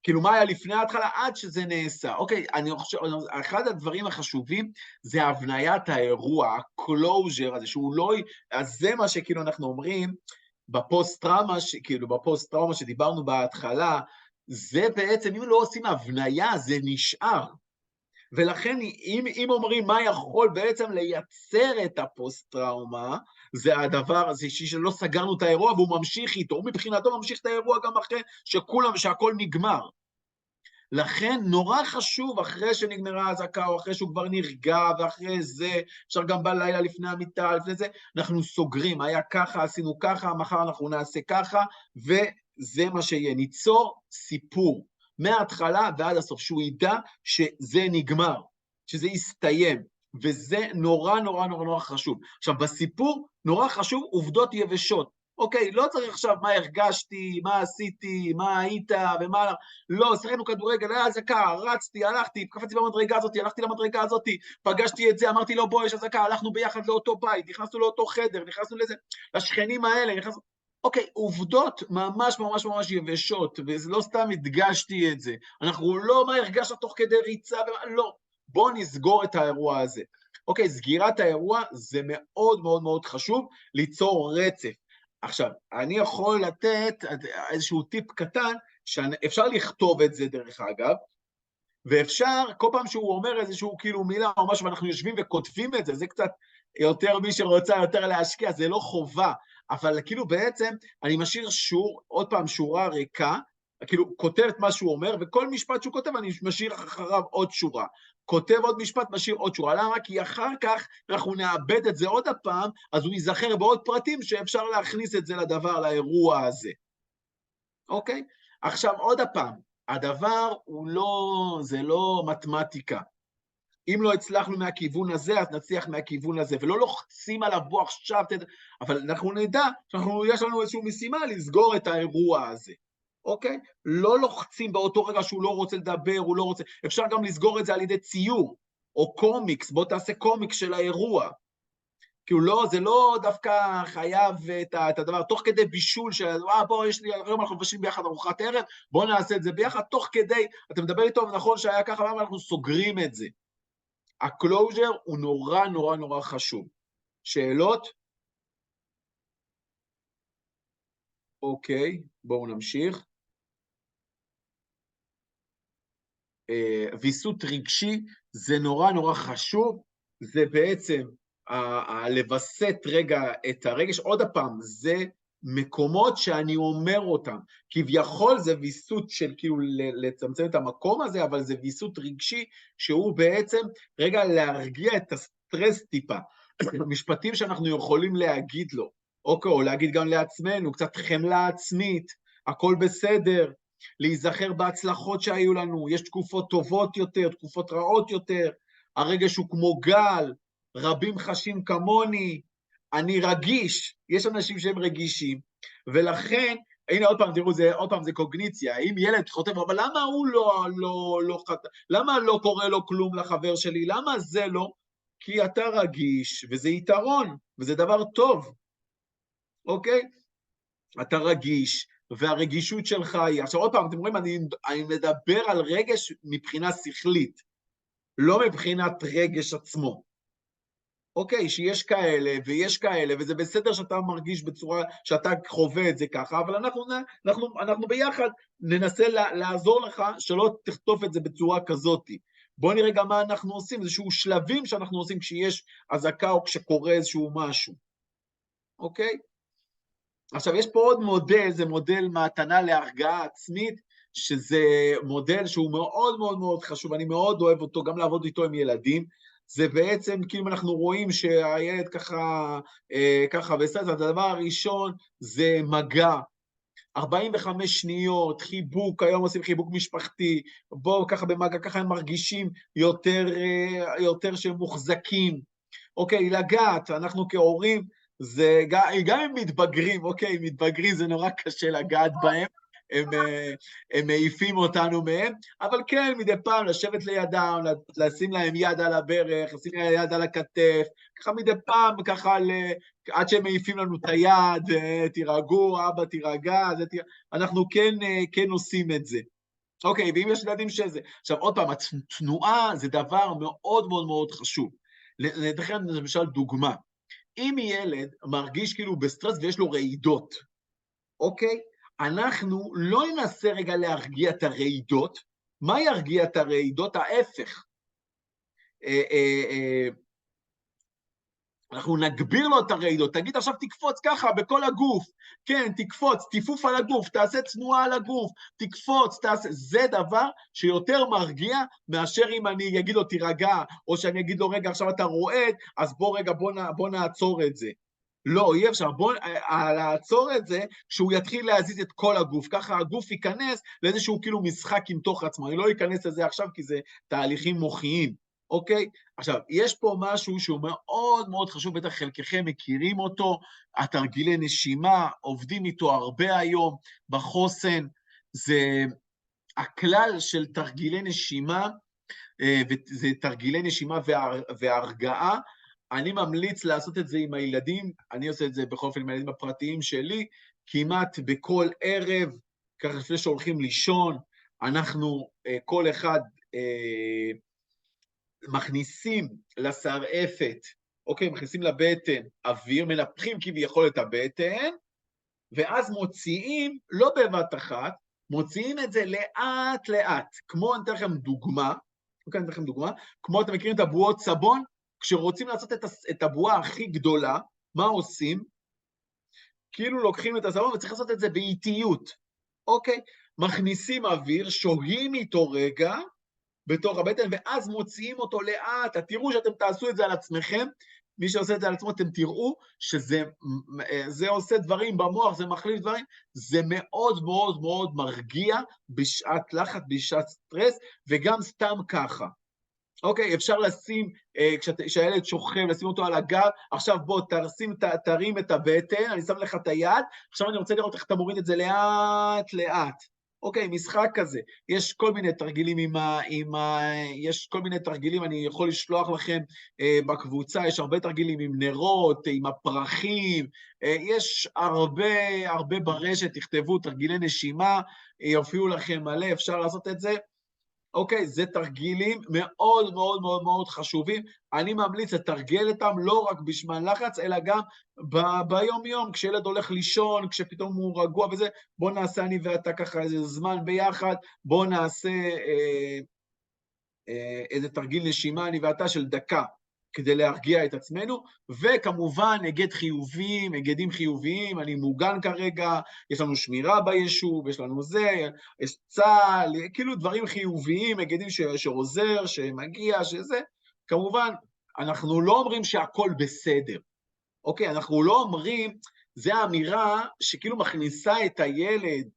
כאילו מה היה לפני ההתחלה, עד שזה נעשה. אוקיי, אני חושב, אחד הדברים החשובים, זה הבניית האירוע, ה-closure הזה, שהוא לא, אז זה מה שכאילו אנחנו אומרים, בפוסט-טראומה שדיברנו בהתחלה, זה בעצם, אם לא עושים הבניה, זה נשאר. ולכן, אם אומרים מה יכול בעצם לייצר את הפוסט-טראומה, זה הדבר הזה שלא סגרנו את האירוע, והוא ממשיך איתו, הוא מבחינתו ממשיך את האירוע גם אחרי שהכל נגמר. לכן נורא חשוב, אחרי שנגמרה האזעקה, או אחרי שהוא כבר נרגע, ואחרי זה, אפשר גם בלילה לפני המיטה, לפני זה, אנחנו סוגרים, היה ככה, עשינו ככה, מחר אנחנו נעשה ככה, וזה מה שיהיה. ניצור סיפור, מההתחלה ועד הסוף, שהוא ידע שזה נגמר, שזה יסתיים, וזה נורא נורא נורא נורא חשוב. עכשיו, בסיפור נורא חשוב עובדות יבשות. אוקיי, לא צריך עכשיו מה הרגשתי, מה עשיתי, מה היית ומה... לא, שיחקנו כדורגל, היה אזעקה, רצתי, הלכתי, קפצתי במדרגה הזאת, הלכתי למדרגה הזאת, פגשתי את זה, אמרתי לו בוא, יש אזעקה, הלכנו ביחד לאותו בית, נכנסנו לאותו חדר, נכנסנו לזה, לשכנים האלה, נכנסנו... אוקיי, עובדות ממש ממש ממש יבשות, ולא סתם הדגשתי את זה. אנחנו לא מה הרגשת תוך כדי ריצה, לא. בואו נסגור את האירוע הזה. אוקיי, סגירת האירוע זה מאוד מאוד מאוד חשוב, ליצור רצף. עכשיו, אני יכול לתת איזשהו טיפ קטן, שאפשר לכתוב את זה דרך אגב, ואפשר, כל פעם שהוא אומר איזשהו כאילו מילה או משהו, ואנחנו יושבים וכותבים את זה, זה קצת יותר מי שרוצה יותר להשקיע, זה לא חובה, אבל כאילו בעצם אני משאיר עוד פעם שורה ריקה, כאילו כותב את מה שהוא אומר, וכל משפט שהוא כותב אני משאיר אחריו עוד שורה. כותב עוד משפט, משאיר עוד שורה. למה? כי אחר כך אנחנו נאבד את זה עוד הפעם, אז הוא ייזכר בעוד פרטים שאפשר להכניס את זה לדבר, לאירוע הזה. אוקיי? עכשיו עוד הפעם, הדבר הוא לא, זה לא מתמטיקה. אם לא הצלחנו מהכיוון הזה, אז נצליח מהכיוון הזה, ולא לוחצים עליו בוא עכשיו, אבל אנחנו נדע שיש לנו איזושהי משימה לסגור את האירוע הזה. אוקיי? לא לוחצים באותו רגע שהוא לא רוצה לדבר, הוא לא רוצה, אפשר גם לסגור את זה על ידי ציור, או קומיקס, בוא תעשה קומיקס של האירוע. כאילו לא, זה לא דווקא חייב את הדבר, תוך כדי בישול של, בוא, יש לי, היום אנחנו מבשלים ביחד ארוחת ערב, בוא נעשה את זה ביחד, תוך כדי, אתה מדבר איתו, נכון שהיה ככה, למה אנחנו סוגרים את זה. הקלוז'ר הוא נורא נורא נורא חשוב. שאלות? אוקיי, בואו נמשיך. ויסות רגשי זה נורא נורא חשוב, זה בעצם לבסט רגע את הרגש, עוד הפעם, זה מקומות שאני אומר אותם, כביכול זה ויסות של כאילו לצמצם את המקום הזה, אבל זה ויסות רגשי שהוא בעצם רגע להרגיע את הסטרס טיפה, משפטים שאנחנו יכולים להגיד לו, אוקיי, או להגיד גם לעצמנו, קצת חמלה עצמית, הכל בסדר, להיזכר בהצלחות שהיו לנו, יש תקופות טובות יותר, תקופות רעות יותר, הרגש הוא כמו גל, רבים חשים כמוני, אני רגיש, יש אנשים שהם רגישים, ולכן, הנה עוד פעם, תראו, עוד פעם זה קוגניציה, אם ילד חוטב, אבל למה הוא למה לא קורה לו כלום לחבר שלי, למה זה לא? כי אתה רגיש, וזה יתרון, וזה דבר טוב, אוקיי? אתה רגיש, והרגישות שלך היא, עכשיו עוד פעם, אתם רואים, אני מדבר על רגש מבחינה שכלית, לא מבחינת רגש עצמו. אוקיי, שיש כאלה ויש כאלה, וזה בסדר שאתה מרגיש בצורה, שאתה חווה את זה ככה, אבל אנחנו ביחד ננסה לעזור לך שלא תכתוב את זה בצורה כזאת. בוא נראה גם מה אנחנו עושים, איזשהו שלבים שאנחנו עושים כשיש אזעקה או כשקורה איזשהו משהו. אוקיי? עכשיו, יש פה עוד מודל, זה מודל מתנה להרגעה עצמית, שזה מודל שהוא מאוד מאוד מאוד חשוב, אני מאוד אוהב אותו, גם לעבוד איתו עם ילדים, זה בעצם, כאילו אנחנו רואים שהילד ככה בסדר, הדבר הראשון זה מגע, 45 שניות, חיבוק, היום עושים חיבוק משפחתי, בואו ככה במגע, ככה הם מרגישים יותר שהם מוחזקים, אוקיי, לגעת, אנחנו כהורים, זה גם הם מתבגרים, אוקיי, מתבגרים זה נורא קשה לגעת בהם, הם מעיפים אותנו מהם, אבל כן, מדי פעם לשבת לידם, לשים להם יד על הברך, לשים להם יד על הכתף, ככה מדי פעם, ככה עד שהם מעיפים לנו את היד, תירגעו, אבא תירגע, אנחנו כן עושים את זה. אוקיי, ואם יש ילדים שזה, עכשיו עוד פעם, התנועה זה דבר מאוד מאוד מאוד חשוב. לכן למשל דוגמה, אם ילד מרגיש כאילו בסטרס ויש לו רעידות, אוקיי? אנחנו לא ננסה רגע להרגיע את הרעידות, מה ירגיע את הרעידות? ההפך. אנחנו נגביר לו את הרעידות, תגיד עכשיו תקפוץ ככה בכל הגוף, כן, תקפוץ, טיפוף על הגוף, תעשה תנועה על הגוף, תקפוץ, תעשה, זה דבר שיותר מרגיע מאשר אם אני אגיד לו תירגע, או שאני אגיד לו רגע עכשיו אתה רועד, אז בוא רגע בוא נעצור את זה. לא, אי אפשר, בוא לעצור את זה שהוא יתחיל להזיז את כל הגוף, ככה הגוף ייכנס לאיזשהו כאילו משחק עם תוך עצמו, אני לא אכנס לזה עכשיו כי זה תהליכים מוחיים, אוקיי? עכשיו, יש פה משהו שהוא מאוד מאוד חשוב, בטח חלקכם מכירים אותו, התרגילי נשימה, עובדים איתו הרבה היום בחוסן, זה הכלל של תרגילי נשימה, וזה תרגילי נשימה והרגעה, אני ממליץ לעשות את זה עם הילדים, אני עושה את זה בכל אופן עם הילדים הפרטיים שלי, כמעט בכל ערב, ככה לפני שהולכים לישון, אנחנו כל אחד מכניסים לשרעפת, אוקיי, מכניסים לבטן אוויר, מנפחים כביכול את הבטן, ואז מוציאים, לא בבת אחת, מוציאים את זה לאט לאט, כמו אני אתן לכם דוגמה, אוקיי, אני אתן לכם דוגמה, כמו אתם מכירים את הבועות סבון, כשרוצים לעשות את הבועה הכי גדולה, מה עושים? כאילו לוקחים את הסבון וצריך לעשות את זה באיטיות, אוקיי? מכניסים אוויר, שוהים איתו רגע, בתוך הבטן, ואז מוציאים אותו לאט, תראו שאתם תעשו את זה על עצמכם, מי שעושה את זה על עצמו, אתם תראו שזה עושה דברים במוח, זה מחליף דברים, זה מאוד מאוד מאוד מרגיע בשעת לחץ, בשעת סטרס, וגם סתם ככה. אוקיי, אפשר לשים, כשהילד שוכב, לשים אותו על הגב, עכשיו בוא, תרים את הבטן, אני שם לך את היד, עכשיו אני רוצה לראות איך אתה מוריד את זה לאט לאט. אוקיי, משחק כזה. יש כל מיני תרגילים יש כל מיני תרגילים, אני יכול לשלוח לכם בקבוצה, יש הרבה תרגילים עם נרות, עם הפרחים, יש הרבה ברשת, תכתבו תרגילי נשימה, יופיעו לכם מלא, אפשר לעשות את זה. אוקיי, זה תרגילים מאוד מאוד מאוד מאוד חשובים, אני ממליץ לתרגל אותם לא רק בשמן לחץ, אלא גם ביום יום, כשילד הולך לישון, כשפתאום הוא רגוע וזה, בוא נעשה אני ואתה ככה איזה זמן ביחד, בוא נעשה איזה תרגיל נשימה אני ואתה של דקה, כדי להרגיע את עצמנו, וכמובן היגדים חיוביים, אני מוגן כרגע, יש לנו שמירה ביישוב, יש לנו זה, יש צהל, כאילו דברים חיוביים, היגדים שעוזר, שמגיע, שזה, כמובן, אנחנו לא אומרים שהכל בסדר, אוקיי? אנחנו לא אומרים, זה האמירה שכאילו מכניסה את הילד,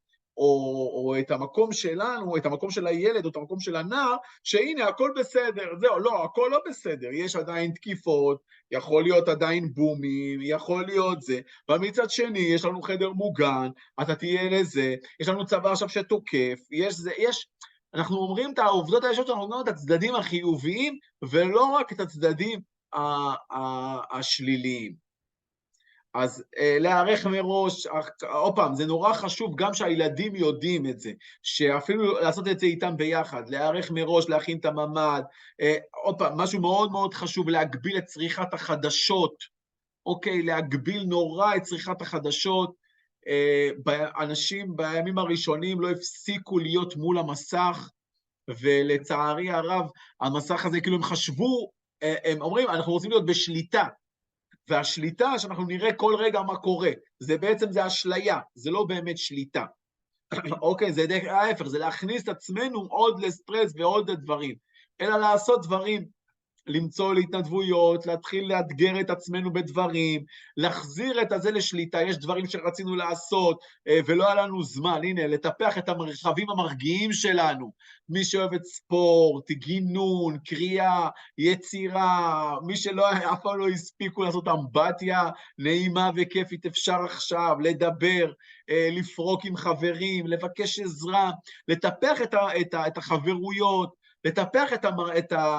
או את המקום שלנו, את המקום של הילד, או את המקום של הנער, שהנה, הכל בסדר, זהו, לא, הכל לא בסדר, יש עדיין תקיפות, יכול להיות עדיין בומים, יכול להיות זה, ומצד שני, יש לנו חדר מוגן, אתה תהיה לזה, יש לנו צבא עכשיו שתוקף, אנחנו אומרים את העובדות הישנות, אנחנו אומרים את הצדדים החיוביים, ולא רק את הצדדים השליליים. אז להערך מראש, עוד פעם, זה נורא חשוב גם שהילדים יודעים את זה, שאפילו לעשות את זה איתם ביחד, להערך מראש, להכין את הממ"ד, עוד פעם, משהו מאוד מאוד חשוב, להגביל את צריכת החדשות, אוקיי, להגביל נורא את צריכת החדשות, אנשים בימים הראשונים לא הפסיקו להיות מול המסך, ולצערי הרב, המסך הזה, כאילו הם חשבו, הם אומרים, אנחנו רוצים להיות בשליטה, והשליטה שאנחנו נראה כל רגע מה קורה, זה בעצם זה אשליה, זה לא באמת שליטה. אוקיי, זה ההפך, זה להכניס את עצמנו עוד לסטרס ועוד לדברים, אלא לעשות דברים, למצוא להתנדבויות, להתחיל לאתגר את עצמנו בדברים, להחזיר את הזה לשליטה, יש דברים שרצינו לעשות, ולא היה לנו זמן, הנה, לטפח את המרחבים המרגיעים שלנו, מי שאוהב את ספורט, גינון, קריאה, יצירה, מי שלא, אף פעם לא הספיקו לעשות אמבטיה, נעימה וכיפית אפשר עכשיו, לדבר, לפרוק עם חברים, לבקש עזרה, לטפח את החברויות, לטפח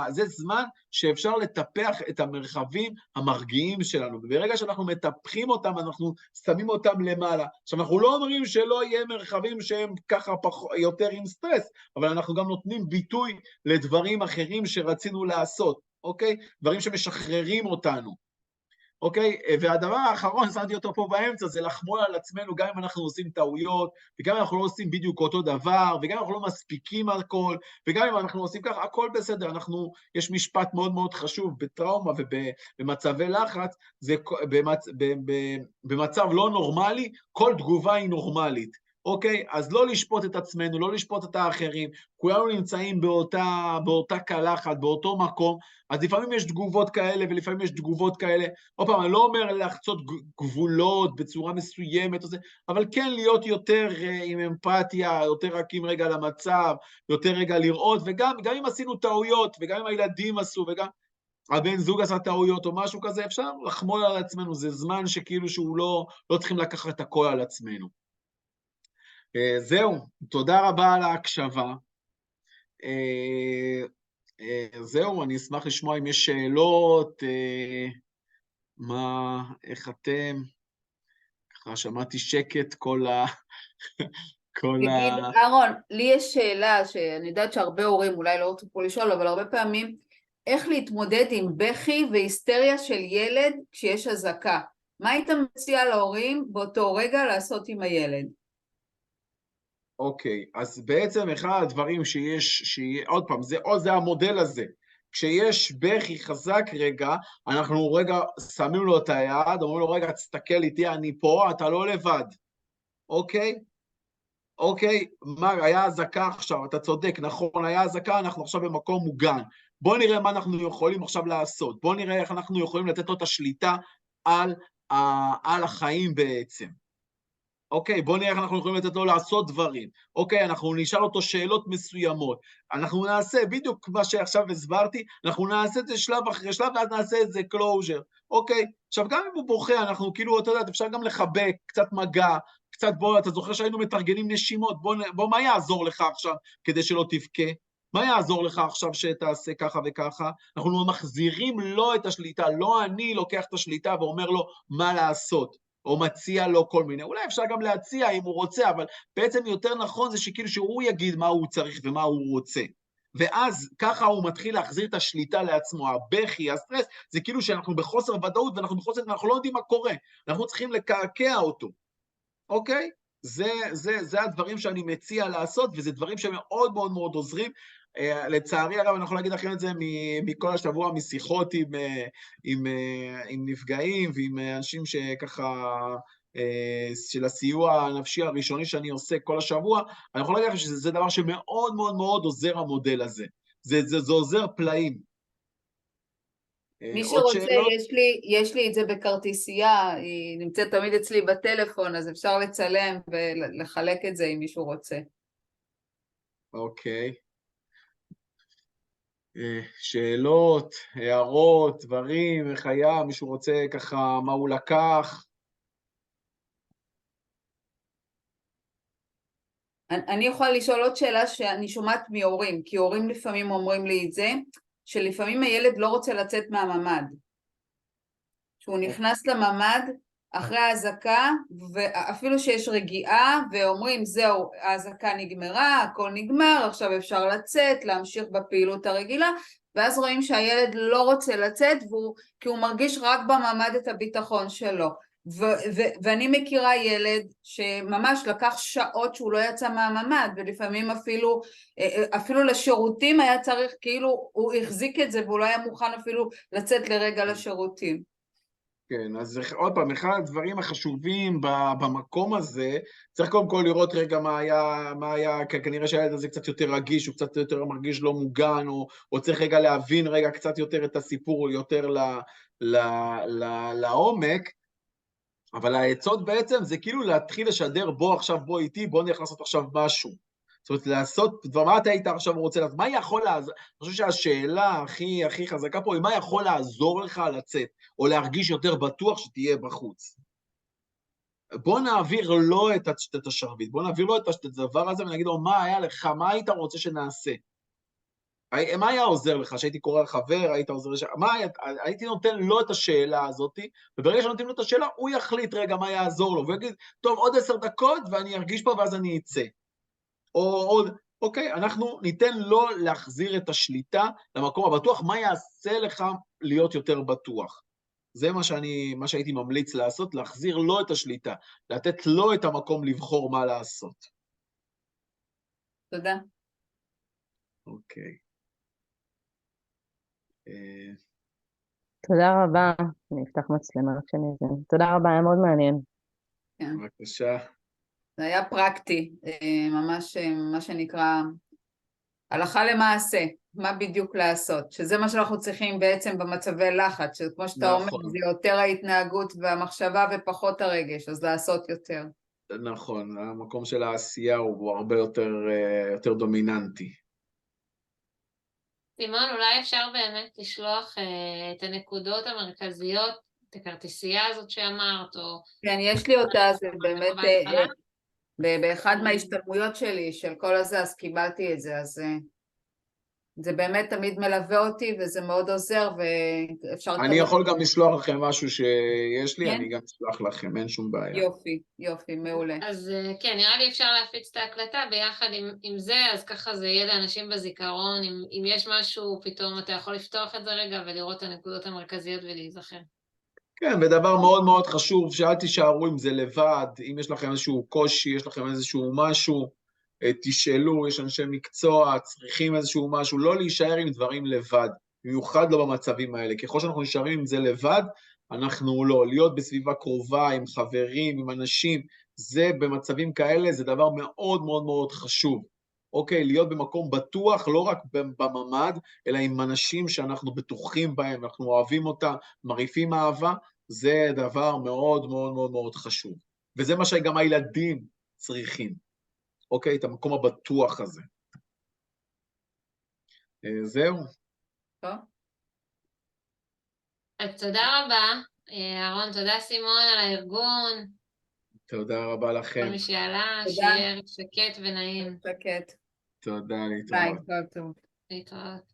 זה זמן שאפשר לטפח את המרחבים המרגיעים שלנו, וברגע שאנחנו מטפחים אותם, אנחנו שמים אותם למעלה. עכשיו, אנחנו לא אומרים שלא יהיה מרחבים שהם ככה יותר עם סטרס, אבל אנחנו גם נותנים ביטוי לדברים אחרים שרצינו לעשות, אוקיי? דברים שמשחררים אותנו. אוקיי? והדבר האחרון, שמתי אותו פה באמצע, זה לחמול על עצמנו, גם אם אנחנו עושים טעויות, וגם אם אנחנו לא עושים בדיוק אותו דבר, וגם אם אנחנו לא מספיקים הכל, וגם אם אנחנו עושים ככה, הכל בסדר. יש משפט מאוד מאוד חשוב בטראומה ובמצבי לחץ, זה במצב לא נורמלי, כל תגובה היא נורמלית. אוקיי? אז לא לשפוט את עצמנו, לא לשפוט את האחרים, כולנו נמצאים באותה קלחת, באותו מקום, אז לפעמים יש תגובות כאלה ולפעמים יש תגובות כאלה. עוד פעם, אני לא אומר לחצות גבולות בצורה מסוימת, אבל כן להיות יותר עם אמפתיה, יותר רכים רגע למצב, יותר רגע לראות, וגם אם עשינו טעויות, וגם אם הילדים עשו, וגם הבן זוג עשה טעויות או משהו כזה, אפשר לחמול על עצמנו, זה זמן שכאילו שהוא לא צריכים לקחת את הכל על עצמנו. זהו, תודה רבה על ההקשבה. זהו, אני אשמח לשמוע אם יש שאלות, איך אתם? ככה שמעתי שקט כל תגיד, אהרון, לי יש שאלה שאני יודעת שהרבה הורים אולי לא רוצים פה לשאול, אבל הרבה פעמים, איך להתמודד עם בכי והיסטריה של ילד כשיש אזעקה? מה היית מציע להורים באותו רגע לעשות עם הילד? אוקיי, אז בעצם אחד הדברים עוד פעם, זה המודל הזה. כשיש בכי חזק רגע, אנחנו רגע שמים לו את היד, אומרים לו רגע, תסתכל איתי, אני פה, אתה לא לבד. אוקיי? אוקיי, היה אזעקה עכשיו, אתה צודק, נכון, היה אזעקה, אנחנו עכשיו במקום מוגן. בוא נראה מה אנחנו יכולים עכשיו לעשות. בוא נראה איך אנחנו יכולים לתת לו את השליטה על החיים בעצם. אוקיי, בוא נראה איך אנחנו יכולים לתת לו לעשות דברים. אוקיי, אנחנו נשאל אותו שאלות מסוימות. אנחנו נעשה, בדיוק מה שעכשיו הסברתי, אנחנו נעשה את זה שלב אחרי שלב, ואז נעשה את זה closure. אוקיי, עכשיו גם אם הוא בוכה, אנחנו כאילו, אתה יודע, אפשר גם לחבק, קצת מגע, קצת בוא, אתה זוכר שהיינו מתרגלים נשימות, בוא, מה יעזור לך עכשיו כדי שלא תבכה? מה יעזור לך עכשיו שתעשה ככה וככה? אנחנו מחזירים לו את השליטה, לא אני לוקח את השליטה ואומר לו מה לעשות. או מציע לו כל מיני, אולי אפשר גם להציע אם הוא רוצה, אבל בעצם יותר נכון זה שכאילו שהוא יגיד מה הוא צריך ומה הוא רוצה. ואז ככה הוא מתחיל להחזיר את השליטה לעצמו, הבכי, הסטרס, זה כאילו שאנחנו בחוסר ודאות ואנחנו לא יודעים מה קורה, אנחנו צריכים לקעקע אותו, אוקיי? זה הדברים שאני מציע לעשות, וזה דברים שמאוד מאוד מאוד עוזרים. לצערי הרב, אני יכול להגיד לכם את זה מכל השבוע, משיחות עם נפגעים ועם אנשים שככה, של הסיוע הנפשי הראשוני שאני עושה כל השבוע, אני יכול להגיד לכם שזה דבר שמאוד מאוד מאוד עוזר המודל הזה. זה עוזר פלאים. מי עוד שרוצה, שאלות? יש לי את זה בכרטיסייה, היא נמצאת תמיד אצלי בטלפון, אז אפשר לצלם ולחלק את זה אם מישהו רוצה. אוקיי. שאלות, הערות, דברים, איך היה, מישהו רוצה ככה, מה הוא לקח? אני יכולה לשאול עוד שאלה שאני שומעת מהורים, כי הורים לפעמים אומרים לי את זה, שלפעמים הילד לא רוצה לצאת מהממד. שהוא נכנס לממד אחרי האזעקה, ואפילו שיש רגיעה, ואומרים זהו, האזעקה נגמרה, הכל נגמר, עכשיו אפשר לצאת, להמשיך בפעילות הרגילה, ואז רואים שהילד לא רוצה לצאת, כי הוא מרגיש רק בממד את הביטחון שלו. ואני מכירה ילד שממש לקח שעות שהוא לא יצא מהממד, ולפעמים אפילו לשירותים היה צריך, כאילו הוא החזיק את זה, והוא לא היה מוכן אפילו לצאת לרגע לשירותים. כן, אז עוד פעם, אחד הדברים החשובים במקום הזה, צריך קודם כל לראות רגע מה היה, כנראה שהילד הזה קצת יותר רגיש, הוא קצת יותר מרגיש לא מוגן, או צריך רגע להבין רגע קצת יותר את הסיפור, יותר לעומק, אבל העצות בעצם זה כאילו להתחיל לשדר, בוא עכשיו, בוא איתי, בוא נלך לעשות עכשיו משהו. זאת אומרת, לעשות, ומה אתה היית עכשיו רוצה לעשות? מה יכול לעזור? אני חושב שהשאלה הכי חזקה פה היא מה יכול לעזור לך לצאת, או להרגיש יותר בטוח שתהיה בחוץ. בוא נעביר לו את השרביט, בוא נעביר לו את הדבר הזה ונגיד לו, מה היה לך, מה היית רוצה שנעשה? מה היה עוזר לך? שהייתי קורא לחבר, היית עוזר לך? הייתי נותן לו את השאלה הזאת, וברגע שנותנים לו את השאלה, הוא יחליט רגע מה יעזור לו, ויגיד, טוב, עוד 10 דקות ואני ארגיש פה ואז אני אצא. או עוד, אוקיי, אנחנו ניתן לו להחזיר את השליטה למקום הבטוח, מה יעשה לך להיות יותר בטוח. זה מה שהייתי ממליץ לעשות, להחזיר לו את השליטה, לתת לו את המקום לבחור מה לעשות. תודה. אוקיי. תודה רבה. אני אפתח מצלמה רק שאני אבין. תודה רבה, היה מאוד מעניין. כן. בבקשה. זה היה פרקטי, ממש מה שנקרא הלכה למעשה, מה בדיוק לעשות, שזה מה שאנחנו צריכים בעצם במצבי לחץ, שכמו שאתה אומר, נכון. זה יותר ההתנהגות והמחשבה ופחות הרגש, אז לעשות יותר. נכון, המקום של העשייה הוא הרבה יותר דומיננטי. סימון, אולי אפשר באמת לשלוח את הנקודות המרכזיות, את הכרטיסייה הזאת שאמרת, או... כן, יש לי אותה, זה באמת, בהתחלה? באחד מההשתלמויות שלי, של כל הזה, אז קיבלתי את זה, אז זה באמת תמיד מלווה אותי, וזה מאוד עוזר, ואפשר... אני יכול גם לשלוח לכם משהו שיש לי, כן? אני גם אשלח לכם, אין שום בעיה. יופי, יופי, מעולה. אז כן, נראה לי אפשר להפיץ את ההקלטה ביחד עם זה, אז ככה זה יהיה לאנשים בזיכרון, אם יש משהו, פתאום אתה יכול לפתוח את זה רגע ולראות את הנקודות המרכזיות ולהיזכר. כן, ודבר מאוד מאוד חשוב, שאל תישארו עם זה לבד, אם יש לכם איזשהו קושי, יש לכם איזשהו משהו, תשאלו, יש אנשי מקצוע, צריכים איזשהו משהו, לא להישאר עם דברים לבד, במיוחד לא במצבים האלה. ככל שאנחנו נשארים עם זה לבד, אנחנו לא. להיות בסביבה קרובה, עם חברים, עם אנשים, זה במצבים כאלה, זה דבר מאוד מאוד מאוד חשוב. אוקיי, להיות במקום בטוח, לא רק בממד, אלא עם אנשים שאנחנו בטוחים בהם, אנחנו אוהבים אותם, מרעיפים אהבה, זה דבר מאוד מאוד מאוד מאוד חשוב. וזה מה שגם הילדים צריכים. אוקיי, את המקום הבטוח הזה. זהו. טוב. אז תודה רבה, אהרון, תודה סימון על הארגון, תודה רבה לכם. כל מי שעלה, תודה. שיהיה שקט ונעים. שקט. תודה, ביי, להתראות. כל טוב. להתראות.